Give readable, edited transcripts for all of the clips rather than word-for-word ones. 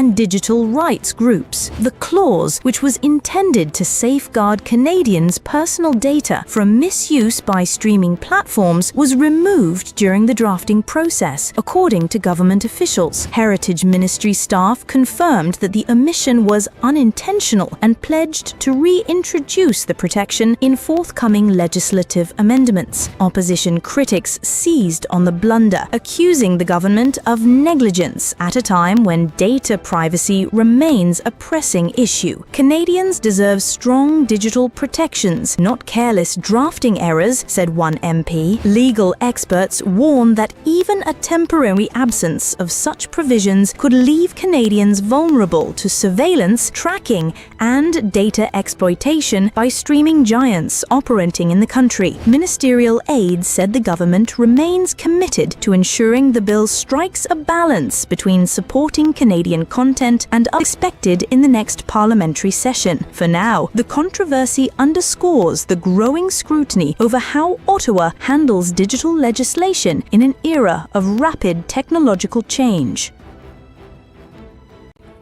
and digital rights groups. The clause, which was intended to safeguard Canadians' personal data from misuse by streaming platforms, was removed during the drafting process, according to government officials. Heritage Ministry staff confirmed that the omission was unintentional and pledged to reintroduce the protection in forthcoming legislative amendments. Opposition critics seized on the blunder, accusing the government of negligence at a time when data privacy remains a pressing issue. Canadians deserve strong digital protections, not careless drafting errors, said one MP. Legal experts warn that even a temporary absence of such provisions could leave Canadians vulnerable to surveillance, tracking, and data exploitation by streaming giants operating in the country. Ministerial aides said the government remains committed to ensuring the bill strikes a balance between supporting Canadian content and expected in the next parliamentary session. For now, the controversy underscores the growing scrutiny over how Ottawa handles digital legislation in an era of rapid technological change.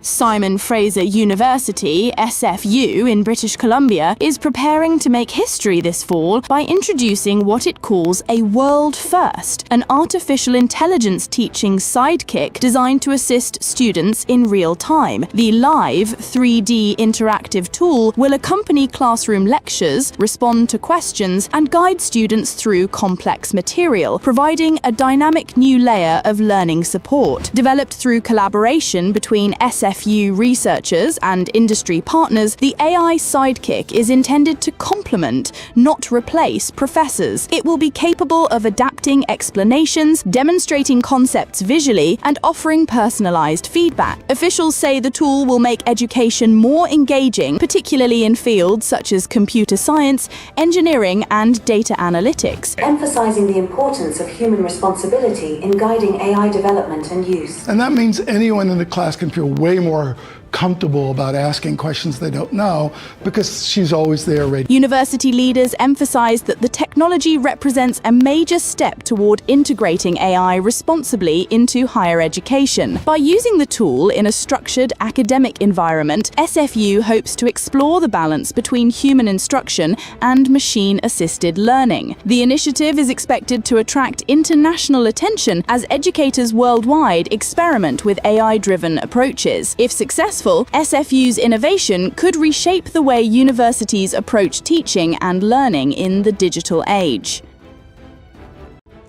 Simon Fraser University, SFU, in British Columbia, is preparing to make history this fall by introducing what it calls a world first, an artificial intelligence teaching sidekick designed to assist students in real time. The live 3D interactive tool will accompany classroom lectures, respond to questions, and guide students through complex material, providing a dynamic new layer of learning support. Developed through collaboration between SFU researchers and industry partners, the AI sidekick is intended to complement, not replace, professors. It will be capable of adapting explanations, demonstrating concepts visually, and offering personalized feedback. Officials say the tool will make education more engaging, particularly in fields such as computer science, engineering, and data analytics, emphasizing the importance of human responsibility in guiding AI development and use. And that means anyone in the class can feel way more comfortable about asking questions they don't know because she's always there ready. University leaders emphasize that the technology represents a major step toward integrating AI responsibly into higher education. By using the tool in a structured academic environment, SFU hopes to explore the balance between human instruction and machine-assisted learning. The initiative is expected to attract international attention as educators worldwide experiment with AI-driven approaches. If successful, SFU's innovation could reshape the way universities approach teaching and learning in the digital age.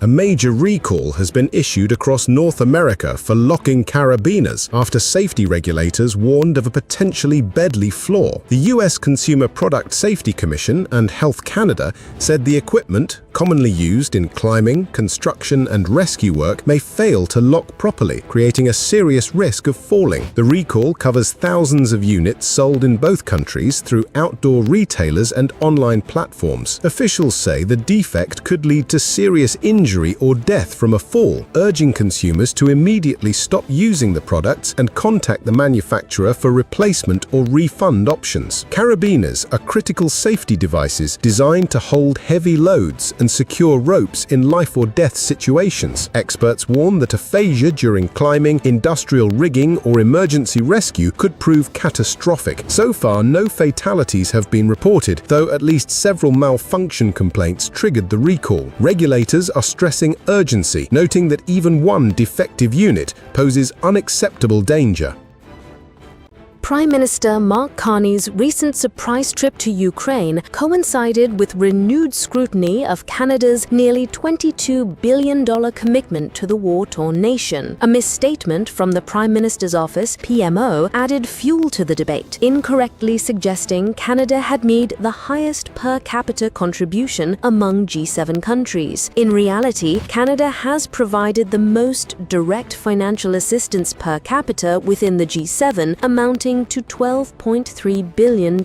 A major recall has been issued across North America for locking carabiners after safety regulators warned of a potentially deadly flaw. The US Consumer Product Safety Commission and Health Canada said the equipment, commonly used in climbing, construction, and rescue work, may fail to lock properly, creating a serious risk of falling. The recall covers thousands of units sold in both countries through outdoor retailers and online platforms. Officials say the defect could lead to serious injury or death from a fall, urging consumers to immediately stop using the products and contact the manufacturer for replacement or refund options. Carabiners are critical safety devices designed to hold heavy loads and secure ropes in life or death situations. Experts warn that aphasia during climbing, industrial rigging, or emergency rescue could prove catastrophic. So far, no fatalities have been reported, though at least several malfunction complaints triggered the recall. Regulators are stressing urgency, noting that even one defective unit poses unacceptable danger. Prime Minister Mark Carney's recent surprise trip to Ukraine coincided with renewed scrutiny of Canada's nearly $22 billion commitment to the war-torn nation. A misstatement from the Prime Minister's office, PMO, added fuel to the debate, incorrectly suggesting Canada had made the highest per capita contribution among G7 countries. In reality, Canada has provided the most direct financial assistance per capita within the G7, amounting amounting to $12.3 billion,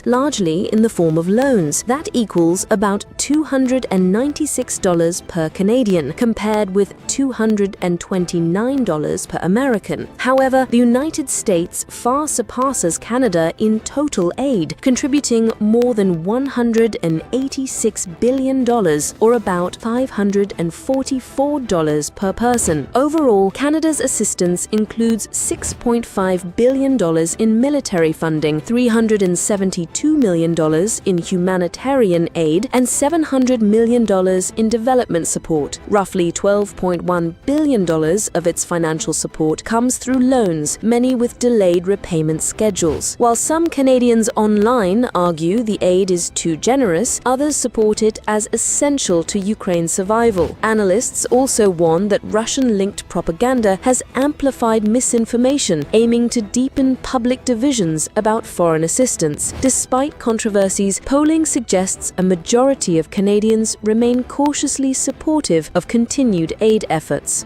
largely in the form of loans. That equals about $296 per Canadian, compared with $229 per American. However, the United States far surpasses Canada in total aid, contributing more than $186 billion, or about $544 per person. Overall, Canada's assistance includes $6.5 billion in military funding, $372 million in humanitarian aid, and $700 million in development support. Roughly $12.1 billion of its financial support comes through loans, many with delayed repayment schedules. While some Canadians online argue the aid is too generous, others support it as essential to Ukraine's survival. Analysts also warn that Russian-linked propaganda has amplified misinformation, aiming to deepen public divisions about foreign assistance. Despite controversies, polling suggests a majority of Canadians remain cautiously supportive of continued aid efforts.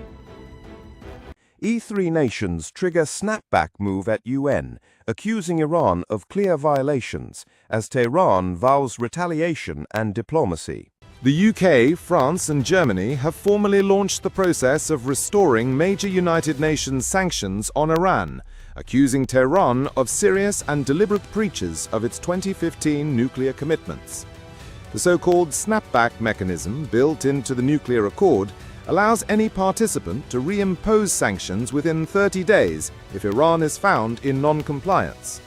E3 nations trigger snapback move at UN, accusing Iran of clear violations, as Tehran vows retaliation and diplomacy. The UK, France and Germany have formally launched the process of restoring major United Nations sanctions on Iran, accusing Tehran of serious and deliberate breaches of its 2015 nuclear commitments. The so-called snapback mechanism built into the nuclear accord allows any participant to reimpose sanctions within 30 days if Iran is found in non-compliance.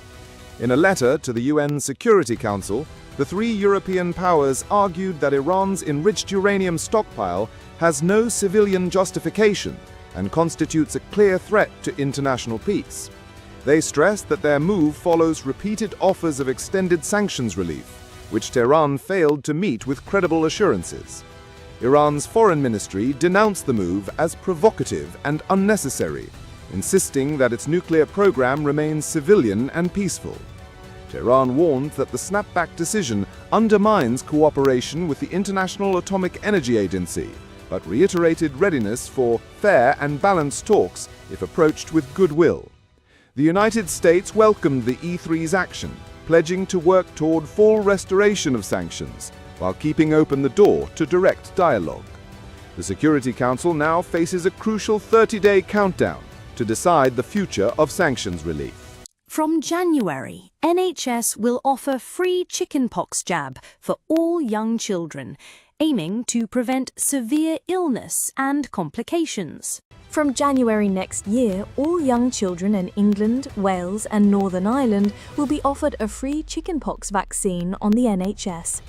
In a letter to the UN Security Council, the three European powers argued that Iran's enriched uranium stockpile has no civilian justification and constitutes a clear threat to international peace. They stressed that their move follows repeated offers of extended sanctions relief, which Tehran failed to meet with credible assurances. Iran's foreign ministry denounced the move as provocative and unnecessary, insisting that its nuclear program remains civilian and peaceful. Tehran warned that the snapback decision undermines cooperation with the International Atomic Energy Agency, but reiterated readiness for fair and balanced talks if approached with goodwill. The United States welcomed the E3's action, pledging to work toward full restoration of sanctions, while keeping open the door to direct dialogue. The Security Council now faces a crucial 30-day countdown to decide the future of sanctions relief. From January, NHS will offer free chickenpox jab for all young children, aiming to prevent severe illness and complications. From January next year, all young children in England, Wales and Northern Ireland will be offered a free chickenpox vaccine on the NHS.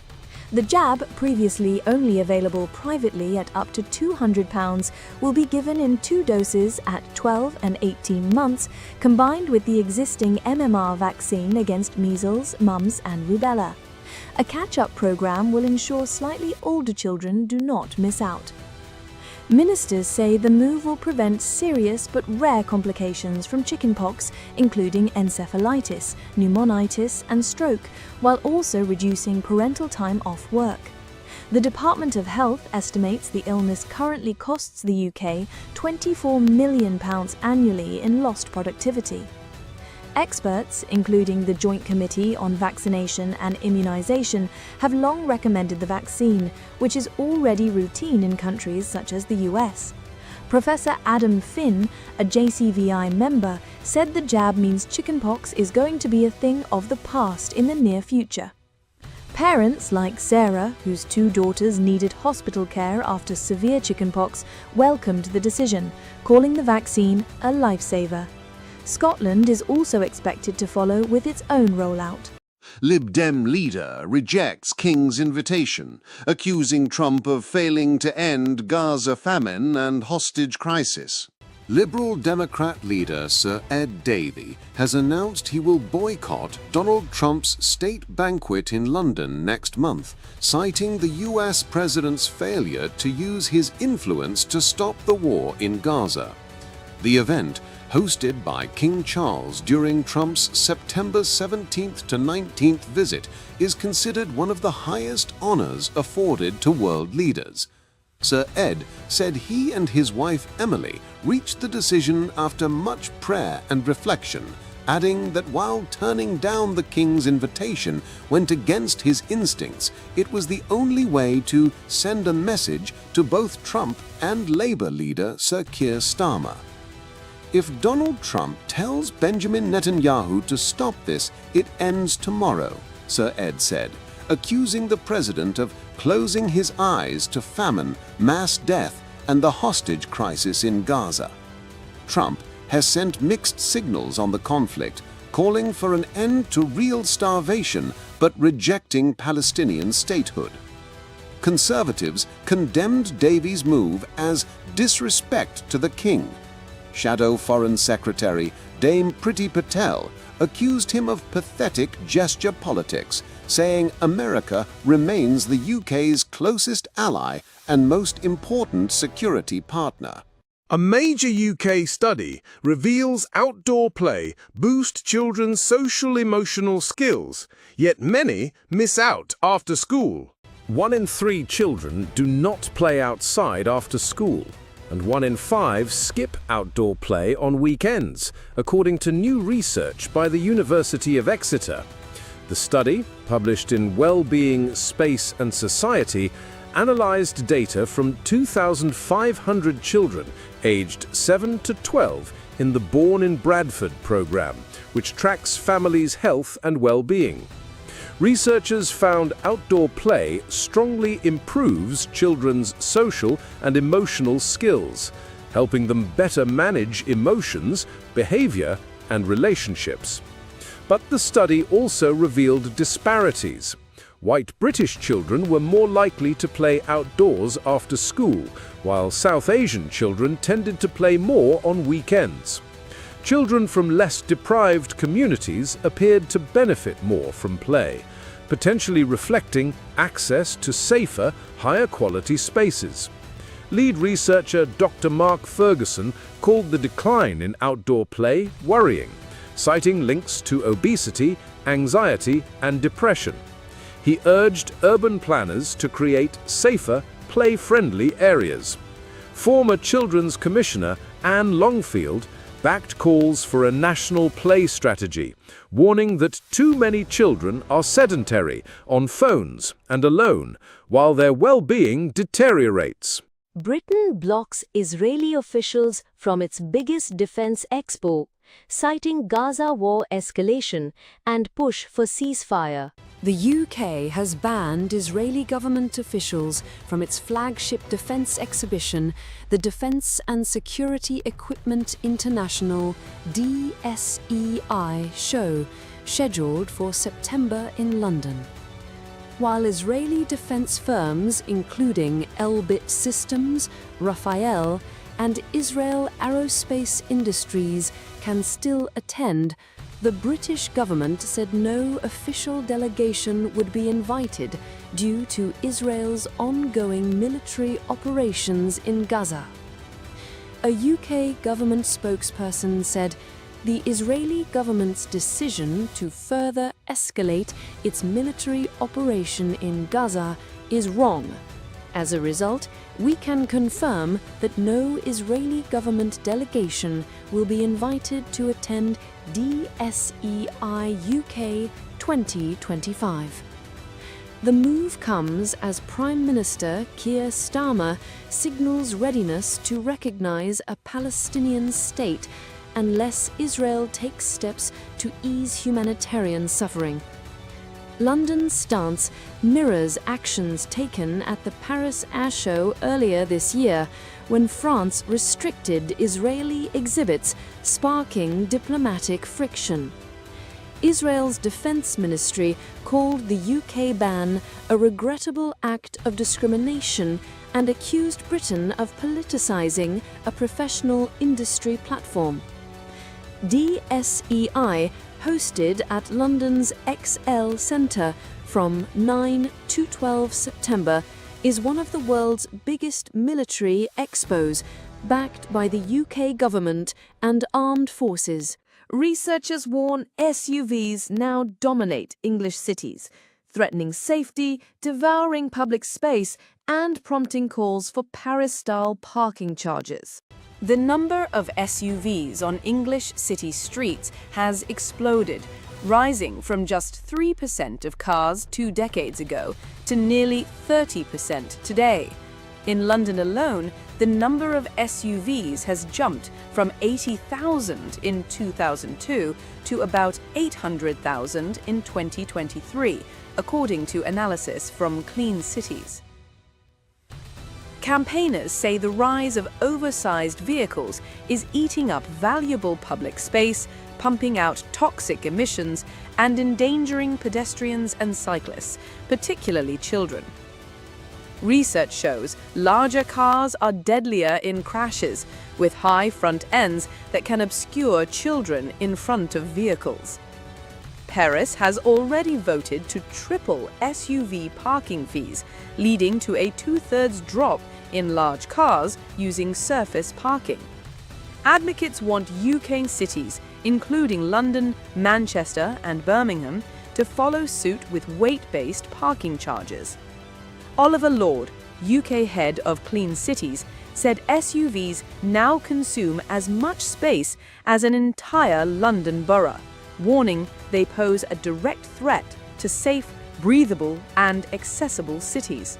The jab, previously only available privately at up to £200, will be given in 2 doses at 12 and 18 months, combined with the existing MMR vaccine against measles, mumps and rubella. A catch-up program will ensure slightly older children do not miss out. Ministers say the move will prevent serious but rare complications from chickenpox, including encephalitis, pneumonitis and stroke, while also reducing parental time off work. The Department of Health estimates the illness currently costs the UK £24 million annually in lost productivity. Experts, including the Joint Committee on Vaccination and Immunisation, have long recommended the vaccine, which is already routine in countries such as the US. Professor Adam Finn, a JCVI member, said the jab means chickenpox is going to be a thing of the past in the near future. Parents like Sarah, whose 2 daughters needed hospital care after severe chickenpox, welcomed the decision, calling the vaccine a lifesaver. Scotland is also expected to follow with its own rollout. Lib Dem leader rejects King's invitation, accusing Trump of failing to end Gaza famine and hostage crisis. Liberal Democrat leader Sir Ed Davey has announced he will boycott Donald Trump's state banquet in London next month, citing the US president's failure to use his influence to stop the war in Gaza. The event, hosted by King Charles during Trump's September 17th to 19th visit, is considered one of the highest honors afforded to world leaders. Sir Ed said he and his wife Emily reached the decision after much prayer and reflection, adding that while turning down the king's invitation went against his instincts, it was the only way to send a message to both Trump and Labour leader Sir Keir Starmer. If Donald Trump tells Benjamin Netanyahu to stop this, it ends tomorrow, Sir Ed said, accusing the president of closing his eyes to famine, mass death, and the hostage crisis in Gaza. Trump has sent mixed signals on the conflict, calling for an end to real starvation but rejecting Palestinian statehood. Conservatives condemned Davies' move as disrespect to the king. Shadow Foreign Secretary Dame Priti Patel accused him of pathetic gesture politics, saying America remains the UK's closest ally and most important security partner. A major UK study reveals outdoor play boosts children's social-emotional skills, yet many miss out after school. 1 in 3 children do not play outside after school, and 1 in 5 skip outdoor play on weekends, according to new research by the University of Exeter. The study, published in Wellbeing, Space and Society, analyzed data from 2,500 children aged 7 to 12 in the Born in Bradford program, which tracks families' health and well-being. Researchers found outdoor play strongly improves children's social and emotional skills, helping them better manage emotions, behavior, and relationships. But the study also revealed disparities. White British children were more likely to play outdoors after school, while South Asian children tended to play more on weekends. Children from less deprived communities appeared to benefit more from play, potentially reflecting access to safer, higher-quality spaces. Lead researcher Dr. Mark Ferguson called the decline in outdoor play worrying, citing links to obesity, anxiety, and depression. He urged urban planners to create safer, play-friendly areas. Former Children's Commissioner Anne Longfield backed calls for a national play strategy, warning that too many children are sedentary, on phones, and alone, while their well-being deteriorates. Britain blocks Israeli officials from its biggest defense expo, citing Gaza war escalation and push for ceasefire. The UK has banned Israeli government officials from its flagship defense exhibition, the Defense and Security Equipment International DSEI show, scheduled for September in London. While Israeli defense firms including Elbit Systems, Rafael, and Israel Aerospace Industries can still attend, the British government said no official delegation would be invited due to Israel's ongoing military operations in Gaza. A UK government spokesperson said the Israeli government's decision to further escalate its military operation in Gaza is wrong. As a result, we can confirm that no Israeli government delegation will be invited to attend DSEI UK 2025. The move comes as Prime Minister Keir Starmer signals readiness to recognize a Palestinian state unless Israel takes steps to ease humanitarian suffering. London's stance mirrors actions taken at the Paris Air Show earlier this year, when France restricted Israeli exhibits, sparking diplomatic friction. Israel's defense ministry called the UK ban a regrettable act of discrimination and accused Britain of politicizing a professional industry platform. DSEI, hosted at London's XL Centre from 9 to 12 September, is one of the world's biggest military expos, backed by the UK government and armed forces. Researchers warn SUVs now dominate English cities, threatening safety, devouring public space, and prompting calls for Paris-style parking charges. The number of SUVs on English city streets has exploded, rising from just 3% of cars 2 decades ago to nearly 30% today. In London alone, the number of SUVs has jumped from 80,000 in 2002 to about 800,000 in 2023, according to analysis from Clean Cities. Campaigners say the rise of oversized vehicles is eating up valuable public space, pumping out toxic emissions, and endangering pedestrians and cyclists, particularly children. Research shows larger cars are deadlier in crashes, with high front ends that can obscure children in front of vehicles. Paris has already voted to triple SUV parking fees, leading to a 2/3 drop in large cars using surface parking. Advocates want UK cities, including London, Manchester, and Birmingham, to follow suit with weight-based parking charges. Oliver Lord, UK head of Clean Cities, said SUVs now consume as much space as an entire London borough, warning they pose a direct threat to safe, breathable, and accessible cities.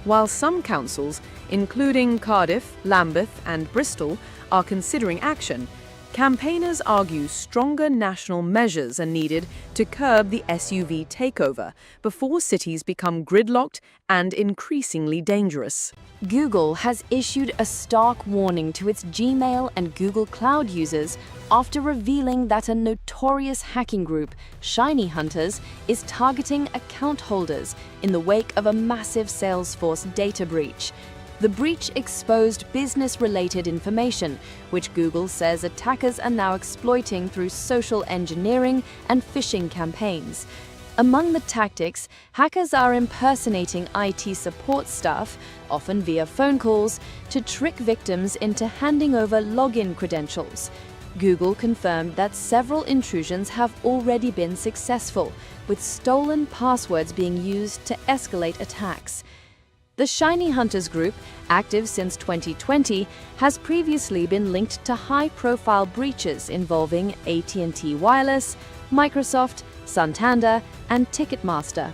While some councils, including Cardiff, Lambeth, and Bristol, are considering action, campaigners argue stronger national measures are needed to curb the SUV takeover before cities become gridlocked and increasingly dangerous. Google has issued a stark warning to its Gmail and Google Cloud users after revealing that a notorious hacking group, Shiny Hunters, is targeting account holders in the wake of a massive Salesforce data breach. The breach exposed business-related information, which Google says attackers are now exploiting through social engineering and phishing campaigns. Among the tactics, hackers are impersonating IT support staff, often via phone calls, to trick victims into handing over login credentials. Google confirmed that several intrusions have already been successful, with stolen passwords being used to escalate attacks. The Shiny Hunters Group, active since 2020, has previously been linked to high-profile breaches involving AT&T Wireless, Microsoft, Santander, and Ticketmaster.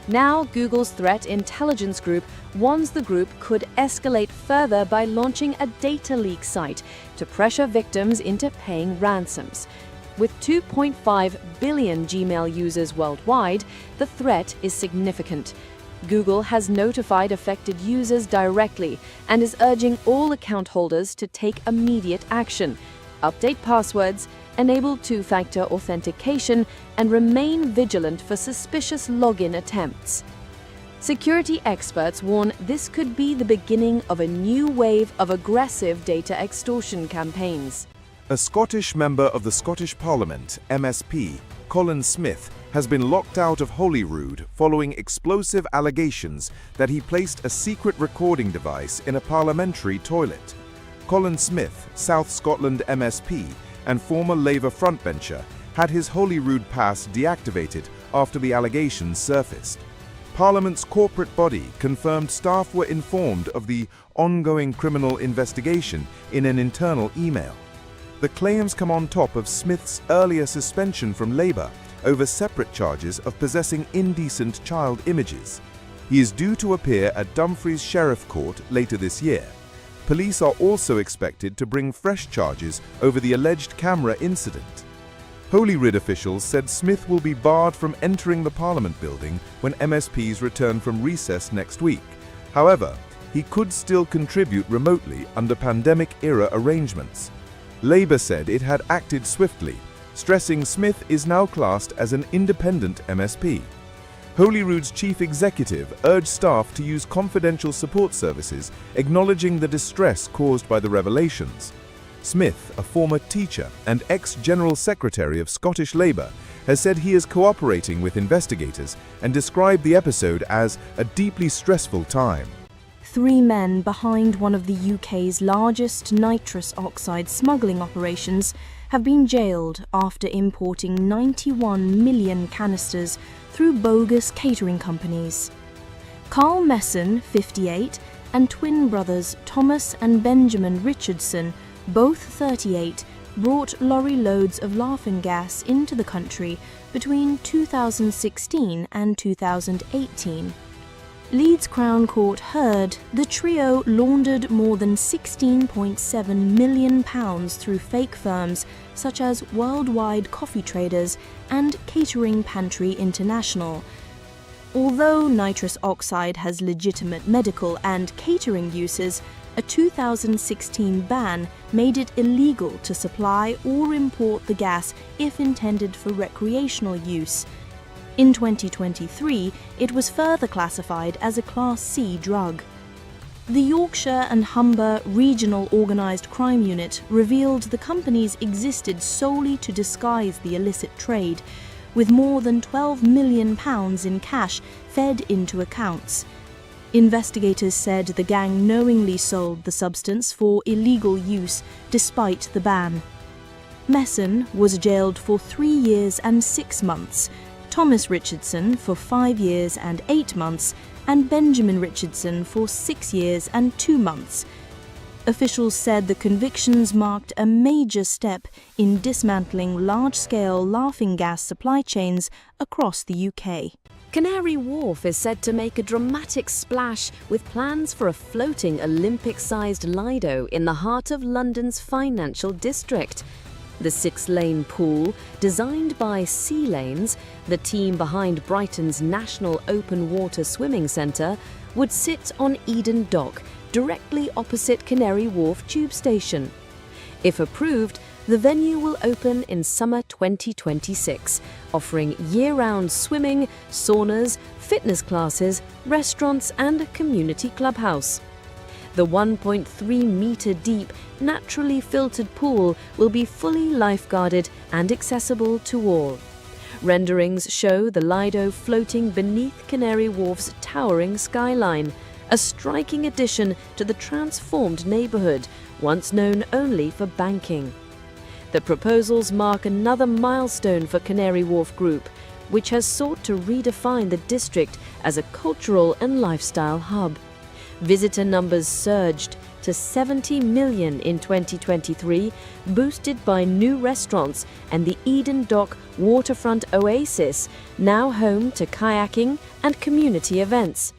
Now, Google's threat intelligence group warns the group could escalate further by launching a data leak site to pressure victims into paying ransoms. With 2.5 billion Gmail users worldwide, the threat is significant. Google has notified affected users directly and is urging all account holders to take immediate action, update passwords, enable two-factor authentication, and remain vigilant for suspicious login attempts. Security experts warn this could be the beginning of a new wave of aggressive data extortion campaigns. A Scottish member of the Scottish Parliament, MSP, Colin Smith, has been locked out of Holyrood following explosive allegations that he placed a secret recording device in a parliamentary toilet. Colin Smith, South Scotland MSP and former Labour frontbencher, had his Holyrood pass deactivated after the allegations surfaced. Parliament's corporate body confirmed staff were informed of the ongoing criminal investigation in an internal email. The claims come on top of Smith's earlier suspension from Labour over separate charges of possessing indecent child images. He is due to appear at Dumfries Sheriff Court later this year. Police are also expected to bring fresh charges over the alleged camera incident. Holyrood officials said Smith will be barred from entering the Parliament building when MSPs return from recess next week. However, he could still contribute remotely under pandemic-era arrangements. Labour said it had acted swiftly, stressing Smith is now classed as an independent MSP. Holyrood's chief executive urged staff to use confidential support services, acknowledging the distress caused by the revelations. Smith, a former teacher and ex-General Secretary of Scottish Labour, has said he is cooperating with investigators and described the episode as a deeply stressful time. 3 men behind one of the UK's largest nitrous oxide smuggling operations have been jailed after importing 91 million canisters through bogus catering companies. Carl Messon, 58, and twin brothers Thomas and Benjamin Richardson, both 38, brought lorry loads of laughing gas into the country between 2016 and 2018. Leeds Crown Court heard the trio laundered more than £16.7 million through fake firms such as Worldwide Coffee Traders and Catering Pantry International. Although nitrous oxide has legitimate medical and catering uses, a 2016 ban made it illegal to supply or import the gas if intended for recreational use. In 2023, it was further classified as a Class C drug. The Yorkshire and Humber Regional Organised Crime Unit revealed the companies existed solely to disguise the illicit trade, with more than £12 million in cash fed into accounts. Investigators said the gang knowingly sold the substance for illegal use despite the ban. Messon was jailed for 3 years and 6 months, Thomas Richardson for 5 years and 8 months, and Benjamin Richardson for 6 years and 2 months. Officials said the convictions marked a major step in dismantling large-scale laughing gas supply chains across the UK. Canary Wharf is said to make a dramatic splash with plans for a floating Olympic-sized Lido in the heart of London's financial district. The 6-lane pool, designed by Sea Lanes, the team behind Brighton's National Open Water Swimming Centre, would sit on Eden Dock, directly opposite Canary Wharf Tube Station. If approved, the venue will open in summer 2026, offering year-round swimming, saunas, fitness classes, restaurants and a community clubhouse. The 1.3-metre deep, naturally filtered pool will be fully lifeguarded and accessible to all. Renderings show the Lido floating beneath Canary Wharf's towering skyline, a striking addition to the transformed neighbourhood, once known only for banking. The proposals mark another milestone for Canary Wharf Group, which has sought to redefine the district as a cultural and lifestyle hub. Visitor numbers surged to 70 million in 2023, boosted by new restaurants and the Eden Dock waterfront oasis, now home to kayaking and community events.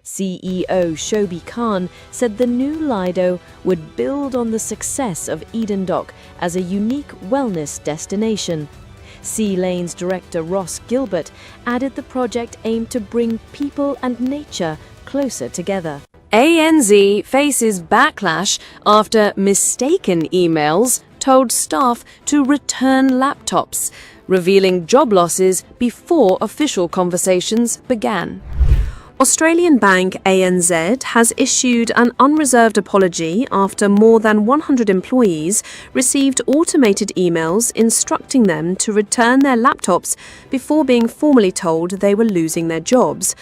CEO Shobi Khan said the new Lido would build on the success of Eden Dock as a unique wellness destination. Sea Lanes director Ross Gilbert added the project aimed to bring people and nature closer together. ANZ faces backlash after mistaken emails told staff to return laptops, revealing job losses before official conversations began. Australian bank ANZ has issued an unreserved apology after more than 100 employees received automated emails instructing them to return their laptops before being formally told they were losing their jobs.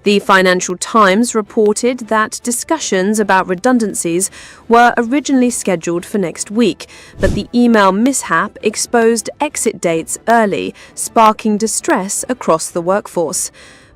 The Financial Times reported that discussions about redundancies were originally scheduled for next week, but the email mishap exposed exit dates early, sparking distress across the workforce.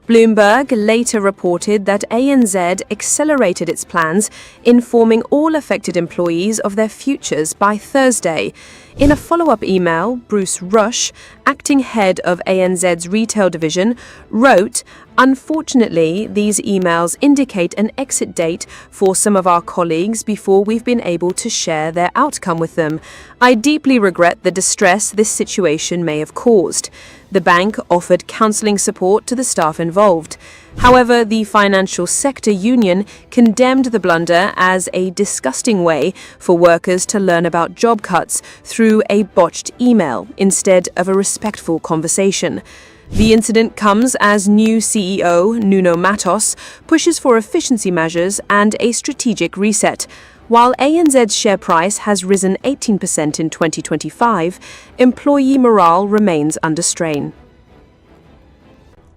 Bloomberg later reported that ANZ accelerated its plans, informing all affected employees of their futures by Thursday. In a follow-up email, Bruce Rush, acting head of ANZ's retail division, wrote, "Unfortunately, these emails indicate an exit date for some of our colleagues before we've been able to share their outcome with them. I deeply regret the distress this situation may have caused." The bank offered counselling support to the staff involved. However, the financial sector union condemned the blunder as a disgusting way for workers to learn about job cuts through a botched email instead of a respectful conversation. The incident comes as new CEO Nuno Matos pushes for efficiency measures and a strategic reset. While ANZ's share price has risen 18% in 2025, employee morale remains under strain.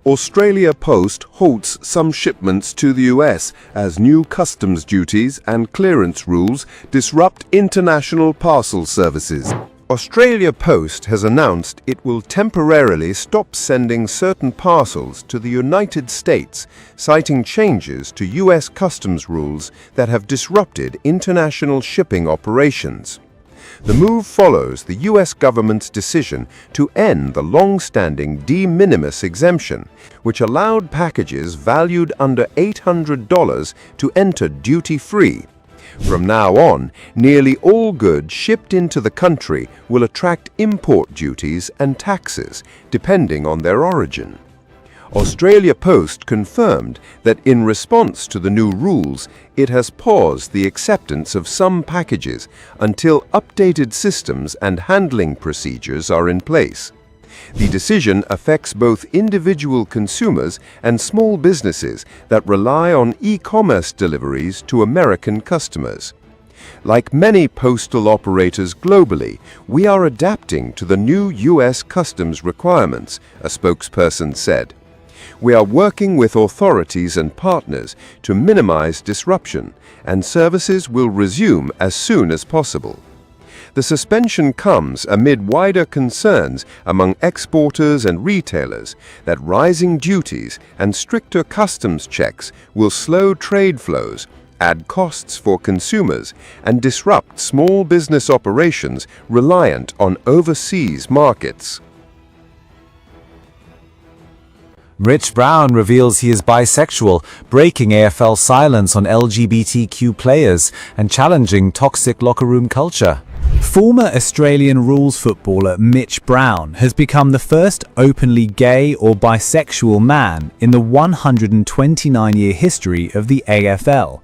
Australia Post halts some shipments to the US as new customs duties and clearance rules disrupt international parcel services. Australia Post has announced it will temporarily stop sending certain parcels to the United States, citing changes to US customs rules that have disrupted international shipping operations. The move follows the US government's decision to end the long-standing de minimis exemption, which allowed packages valued under $800 to enter duty-free. From now on, nearly all goods shipped into the country will attract import duties and taxes, depending on their origin. Australia Post confirmed that in response to the new rules, it has paused the acceptance of some packages until updated systems and handling procedures are in place. The decision affects both individual consumers and small businesses that rely on e-commerce deliveries to American customers. Like many postal operators globally, we are adapting to the new US customs requirements, a spokesperson said. We are working with authorities and partners to minimize disruption, and services will resume as soon as possible. The suspension comes amid wider concerns among exporters and retailers that rising duties and stricter customs checks will slow trade flows, add costs for consumers, and disrupt small business operations reliant on overseas markets. Rich Brown reveals he is bisexual, breaking AFL silence on LGBTQ players and challenging toxic locker room culture. Former Australian rules footballer Mitch Brown has become the first openly gay or bisexual man in the 129-year history of the AFL.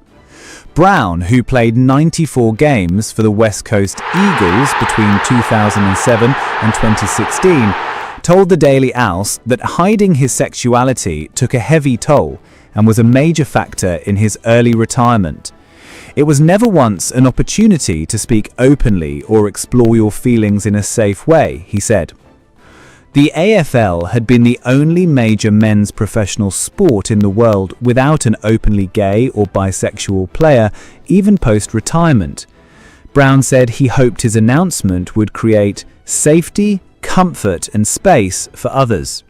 Brown, who played 94 games for the West Coast Eagles between 2007 and 2016, told the Daily Aus that hiding his sexuality took a heavy toll and was a major factor in his early retirement. It was never once an opportunity to speak openly or explore your feelings in a safe way, he said. The AFL had been the only major men's professional sport in the world without an openly gay or bisexual player, even post-retirement. Brown said he hoped his announcement would create safety, comfort and space for others.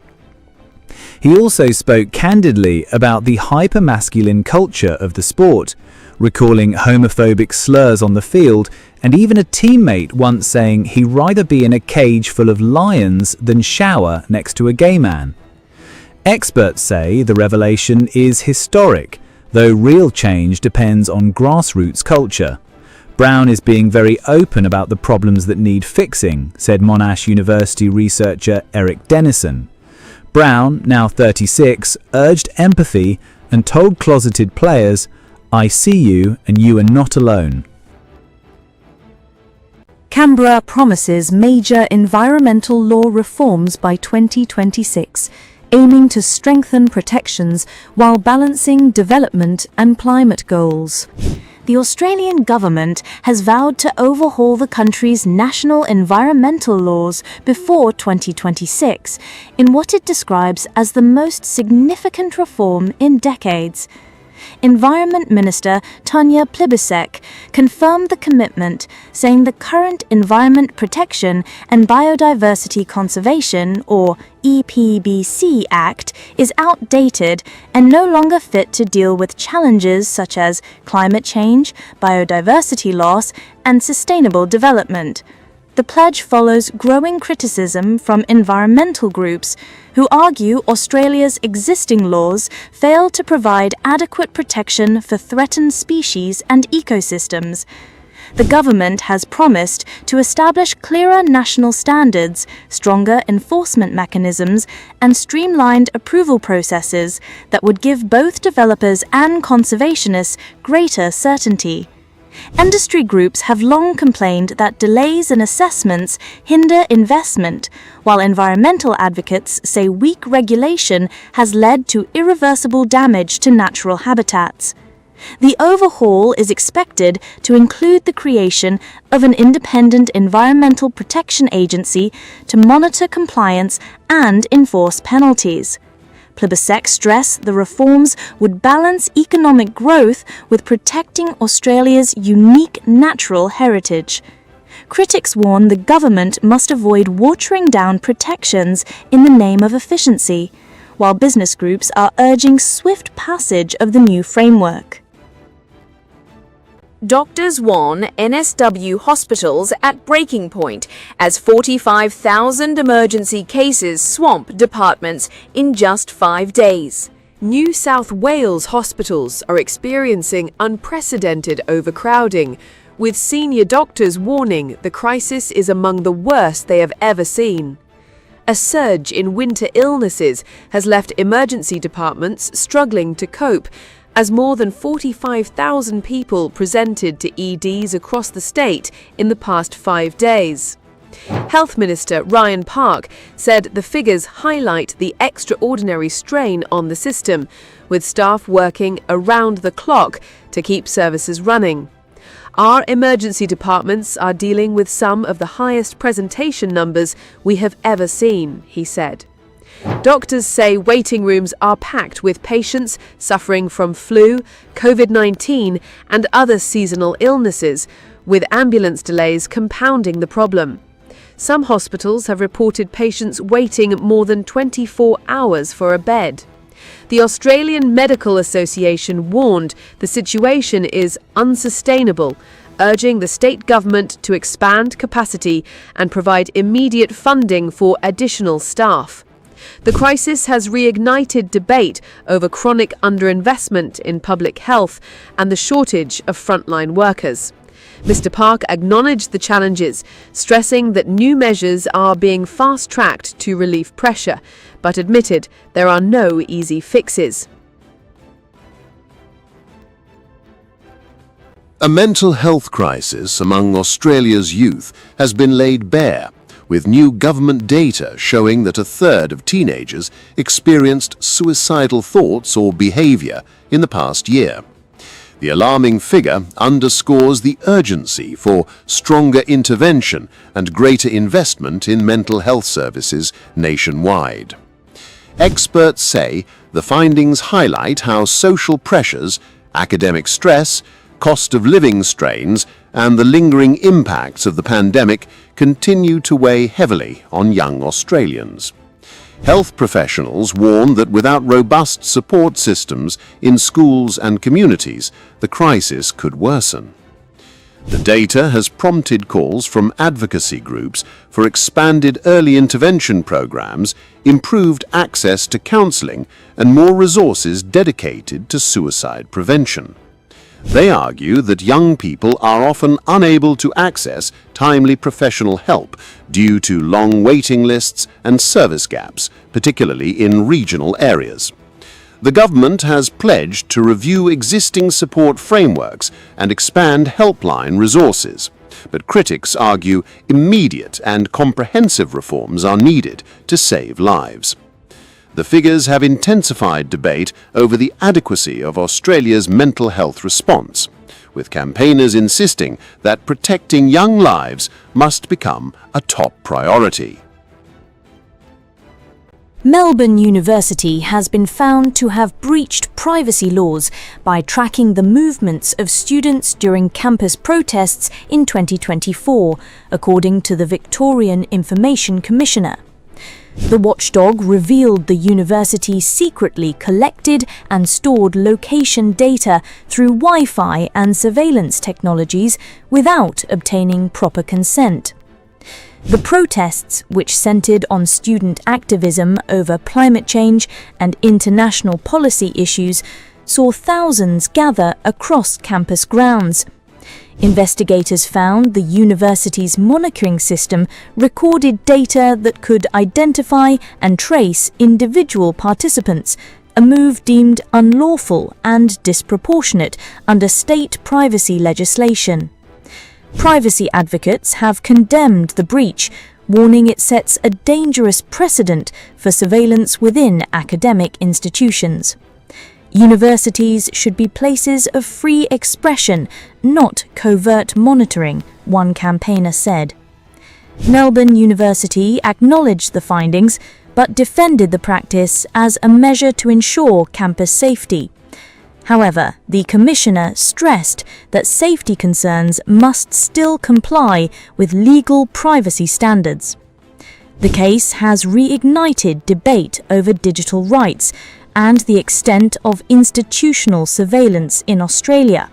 He also spoke candidly about the hypermasculine culture of the sport, recalling homophobic slurs on the field and even a teammate once saying he'd rather be in a cage full of lions than shower next to a gay man. Experts say the revelation is historic, though real change depends on grassroots culture. Brown is being very open about the problems that need fixing, said Monash University researcher Eric Dennison. Brown, now 36, urged empathy and told closeted players, "I see you and you are not alone." Canberra promises major environmental law reforms by 2026, aiming to strengthen protections while balancing development and climate goals. The Australian government has vowed to overhaul the country's national environmental laws before 2026 in what it describes as the most significant reform in decades. Environment Minister Tanya Plibersek confirmed the commitment, saying the current Environment Protection and Biodiversity Conservation, or EPBC Act, is outdated and no longer fit to deal with challenges such as climate change, biodiversity loss, and sustainable development. The pledge follows growing criticism from environmental groups who argue Australia's existing laws fail to provide adequate protection for threatened species and ecosystems. The government has promised to establish clearer national standards, stronger enforcement mechanisms, and streamlined approval processes that would give both developers and conservationists greater certainty. Industry groups have long complained that delays in assessments hinder investment, while environmental advocates say weak regulation has led to irreversible damage to natural habitats. The overhaul is expected to include the creation of an independent environmental protection agency to monitor compliance and enforce penalties. Plibersek stressed the reforms would balance economic growth with protecting Australia's unique natural heritage. critics warn the government must avoid watering down protections in the name of efficiency, while business groups are urging swift passage of the new framework. Doctors warn NSW hospitals at breaking point as 45,000 emergency cases swamp departments in just 5 days. New South Wales hospitals are experiencing unprecedented overcrowding, with senior doctors warning the crisis is among the worst they have ever seen. A surge in winter illnesses has left emergency departments struggling to cope, as more than 45,000 people presented to EDs across the state in the past 5 days. Health Minister Ryan Park said the figures highlight the extraordinary strain on the system, with staff working around the clock to keep services running. Our emergency departments are dealing with some of the highest presentation numbers we have ever seen, he said. Doctors say waiting rooms are packed with patients suffering from flu, COVID-19 and other seasonal illnesses, with ambulance delays compounding the problem. Some hospitals have reported patients waiting more than 24 hours for a bed. The Australian Medical Association warned the situation is unsustainable, urging the state government to expand capacity and provide immediate funding for additional staff. The crisis has reignited debate over chronic underinvestment in public health and the shortage of frontline workers. Mr. Park acknowledged the challenges, stressing that new measures are being fast-tracked to relieve pressure, but admitted there are no easy fixes. A mental health crisis among Australia's youth has been laid bare, with new government data showing that 1/3 of teenagers experienced suicidal thoughts or behaviour in the past year. The alarming figure underscores the urgency for stronger intervention and greater investment in mental health services nationwide. Experts say the findings highlight how social pressures, academic stress, cost of living strains, and the lingering impacts of the pandemic continue to weigh heavily on young Australians. Health professionals warn that without robust support systems in schools and communities, the crisis could worsen. The data has prompted calls from advocacy groups for expanded early intervention programs, improved access to counselling, and more resources dedicated to suicide prevention. They argue that young people are often unable to access timely professional help due to long waiting lists and service gaps, particularly in regional areas. The government has pledged to review existing support frameworks and expand helpline resources, but critics argue immediate and comprehensive reforms are needed to save lives. The figures have intensified debate over the adequacy of Australia's mental health response, with campaigners insisting that protecting young lives must become a top priority. Melbourne University has been found to have breached privacy laws by tracking the movements of students during campus protests in 2024, according to the Victorian Information Commissioner. The watchdog revealed the university secretly collected and stored location data through Wi-Fi and surveillance technologies without obtaining proper consent. The protests, which centered on student activism over climate change and international policy issues, saw thousands gather across campus grounds. Investigators found the university's monitoring system recorded data that could identify and trace individual participants, a move deemed unlawful and disproportionate under state privacy legislation. Privacy advocates have condemned the breach, warning it sets a dangerous precedent for surveillance within academic institutions. Universities should be places of free expression, not covert monitoring, one campaigner said. Melbourne University acknowledged the findings, but defended the practice as a measure to ensure campus safety. However, the Commissioner stressed that safety concerns must still comply with legal privacy standards. The case has reignited debate over digital rights and the extent of institutional surveillance in Australia.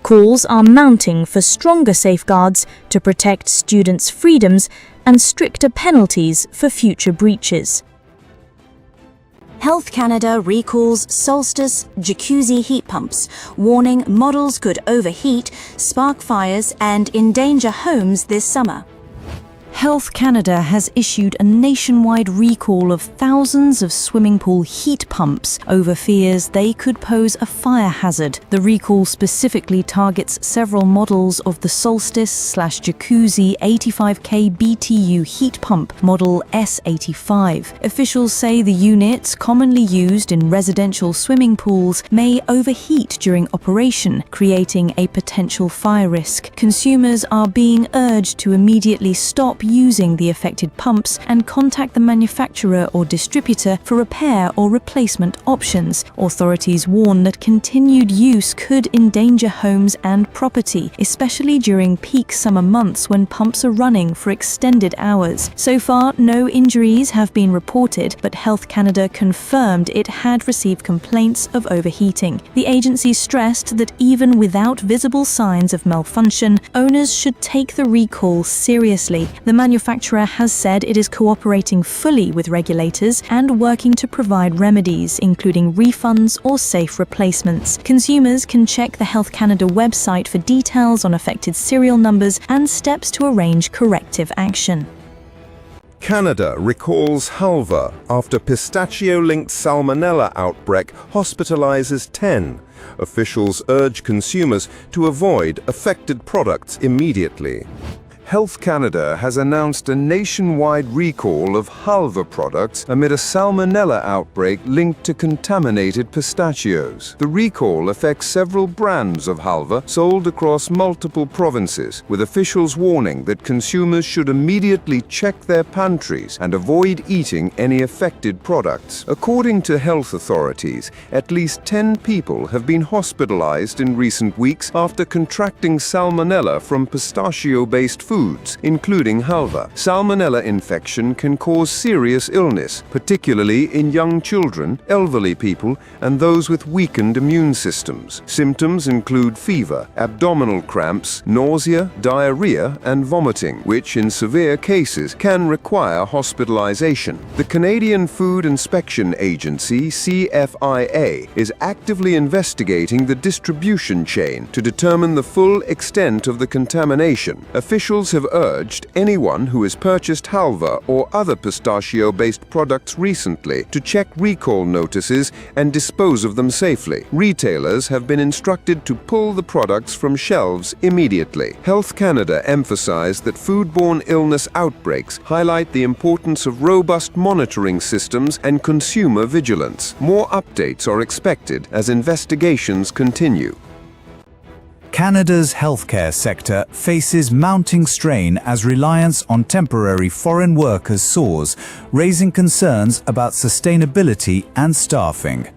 Calls are mounting for stronger safeguards to protect students' freedoms and stricter penalties for future breaches. Health Canada recalls Solstice jacuzzi heat pumps, warning models could overheat, spark fires, and endanger homes this summer. Health Canada has issued a nationwide recall of thousands of swimming pool heat pumps over fears they could pose a fire hazard. The recall specifically targets several models of the Solstice/Jacuzzi 85K BTU heat pump model S85. Officials say the units, commonly used in residential swimming pools, may overheat during operation, creating a potential fire risk. Consumers are being urged to immediately stop using the affected pumps and contact the manufacturer or distributor for repair or replacement options. Authorities warn that continued use could endanger homes and property, especially during peak summer months when pumps are running for extended hours. So far, no injuries have been reported, but Health Canada confirmed it had received complaints of overheating. The agency stressed that even without visible signs of malfunction, owners should take the recall seriously. The manufacturer has said it is cooperating fully with regulators and working to provide remedies, including refunds or safe replacements. Consumers can check the Health Canada website for details on affected serial numbers and steps to arrange corrective action. Canada recalls Halva after pistachio-linked salmonella outbreak hospitalizes 10. Officials urge consumers to avoid affected products immediately. Health Canada has announced a nationwide recall of Halva products amid a salmonella outbreak linked to contaminated pistachios. The recall affects several brands of Halva sold across multiple provinces, with officials warning that consumers should immediately check their pantries and avoid eating any affected products. According to health authorities, at least 10 people have been hospitalized in recent weeks after contracting salmonella from pistachio-based foods, including Halva. Salmonella infection can cause serious illness, particularly in young children, elderly people, and those with weakened immune systems. Symptoms include fever, abdominal cramps, nausea, diarrhea, and vomiting, which in severe cases can require hospitalization. The Canadian Food Inspection Agency, CFIA, is actively investigating the distribution chain to determine the full extent of the contamination. Officials have urged anyone who has purchased Halva or other pistachio-based products recently to check recall notices and dispose of them safely. Retailers have been instructed to pull the products from shelves immediately. Health Canada emphasized that foodborne illness outbreaks highlight the importance of robust monitoring systems and consumer vigilance. More updates are expected as investigations continue. Canada's healthcare sector faces mounting strain as reliance on temporary foreign workers soars, raising concerns about sustainability and staffing.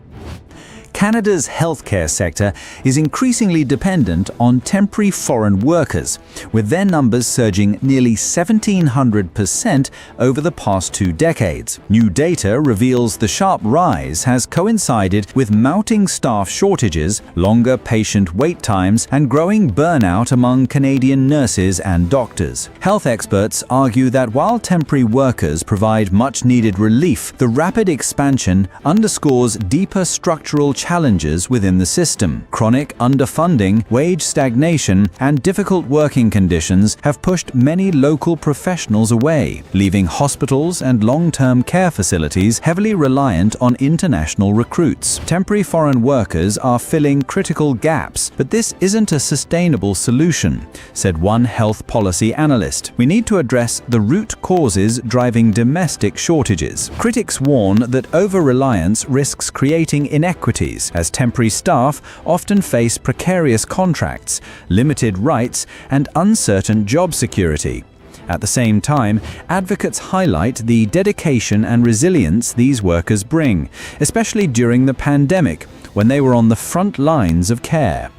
Canada's healthcare sector is increasingly dependent on temporary foreign workers, with their numbers surging nearly 1,700% over the past 2 decades. New data reveals the sharp rise has coincided with mounting staff shortages, longer patient wait times, and growing burnout among Canadian nurses and doctors. Health experts argue that while temporary workers provide much-needed relief, the rapid expansion underscores deeper structural challenges within the system. Chronic underfunding, wage stagnation, and difficult working conditions have pushed many local professionals away, leaving hospitals and long-term care facilities heavily reliant on international recruits. Temporary foreign workers are filling critical gaps, but this isn't a sustainable solution, said one health policy analyst. We need to address the root causes driving domestic shortages. Critics warn that over-reliance risks creating inequities, as temporary staff often face precarious contracts, limited rights, and uncertain job security. At the same time, advocates highlight the dedication and resilience these workers bring, especially during the pandemic, when they were on the front lines of care.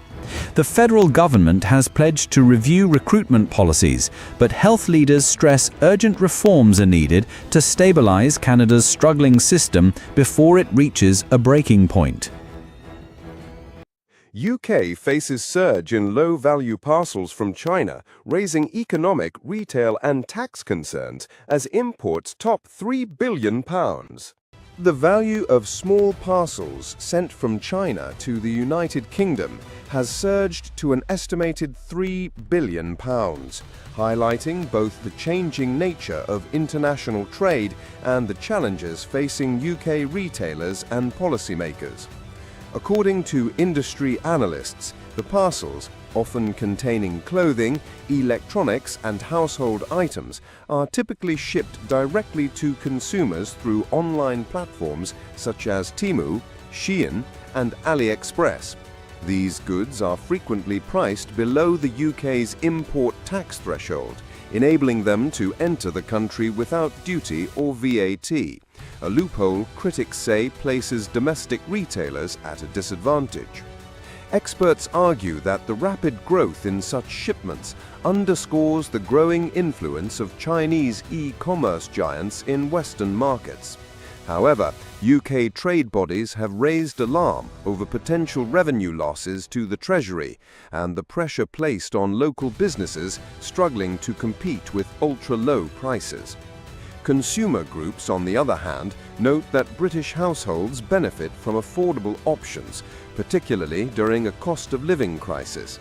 The federal government has pledged to review recruitment policies, but health leaders stress urgent reforms are needed to stabilize Canada's struggling system before it reaches a breaking point. UK faces surge in low-value parcels from China, raising economic, retail and tax concerns as imports top £3 billion. The value of small parcels sent from China to the United Kingdom has surged to an estimated £3 billion, highlighting both the changing nature of international trade and the challenges facing UK retailers and policymakers. According to industry analysts, the parcels, often containing clothing, electronics and household items, are typically shipped directly to consumers through online platforms such as Temu, Shein and AliExpress. These goods are frequently priced below the UK's import tax threshold, enabling them to enter the country without duty or VAT, a loophole critics say places domestic retailers at a disadvantage. Experts argue that the rapid growth in such shipments underscores the growing influence of Chinese e-commerce giants in Western markets. However, UK trade bodies have raised alarm over potential revenue losses to the Treasury and the pressure placed on local businesses struggling to compete with ultra-low prices. Consumer groups, on the other hand, note that British households benefit from affordable options, particularly during a cost-of-living crisis.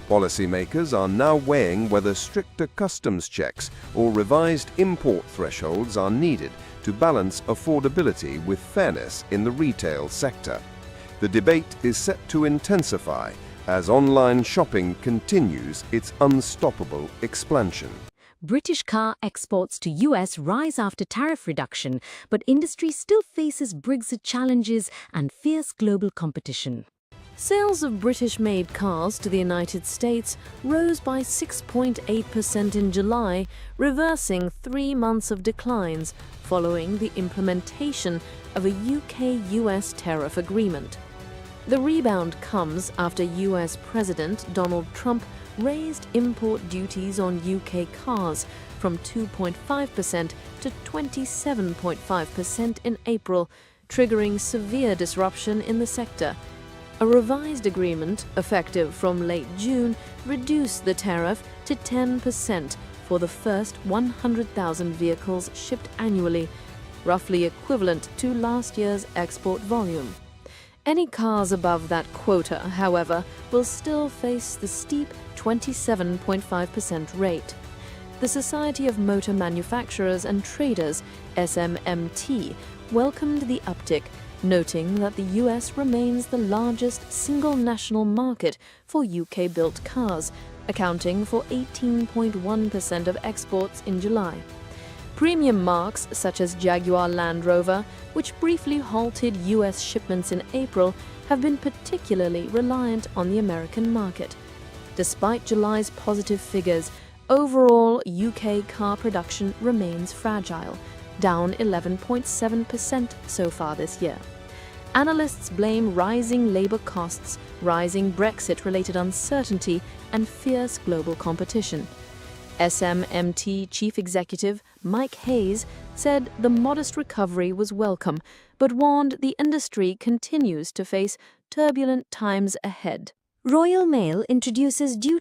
Policymakers are now weighing whether stricter customs checks or revised import thresholds are needed to balance affordability with fairness in the retail sector. The debate is set to intensify as online shopping continues its unstoppable expansion. British car exports to US rise after tariff reduction, but industry still faces Brexit challenges and fierce global competition. Sales of British-made cars to the United States rose by 6.8% in July, reversing 3 months of declines following the implementation of a UK-US tariff agreement. The rebound comes after US President Donald Trump raised import duties on UK cars from 2.5% to 27.5% in April, triggering severe disruption in the sector. A revised agreement, effective from late June, reduced the tariff to 10% for the first 100,000 vehicles shipped annually, roughly equivalent to last year's export volume. Any cars above that quota, however, will still face the steep 27.5% rate. The Society of Motor Manufacturers and Traders, SMMT, welcomed the uptick, noting that the US remains the largest single national market for UK-built cars, accounting for 18.1% of exports in July. Premium marques such as Jaguar Land Rover, which briefly halted US shipments in April, have been particularly reliant on the American market. Despite July's positive figures, overall UK car production remains fragile, down 11.7% so far this year. Analysts blame rising labour costs, rising Brexit-related uncertainty, and fierce global competition. SMMT Chief Executive Mike Hayes said the modest recovery was welcome, but warned the industry continues to face turbulent times ahead. Royal Mail introduces duty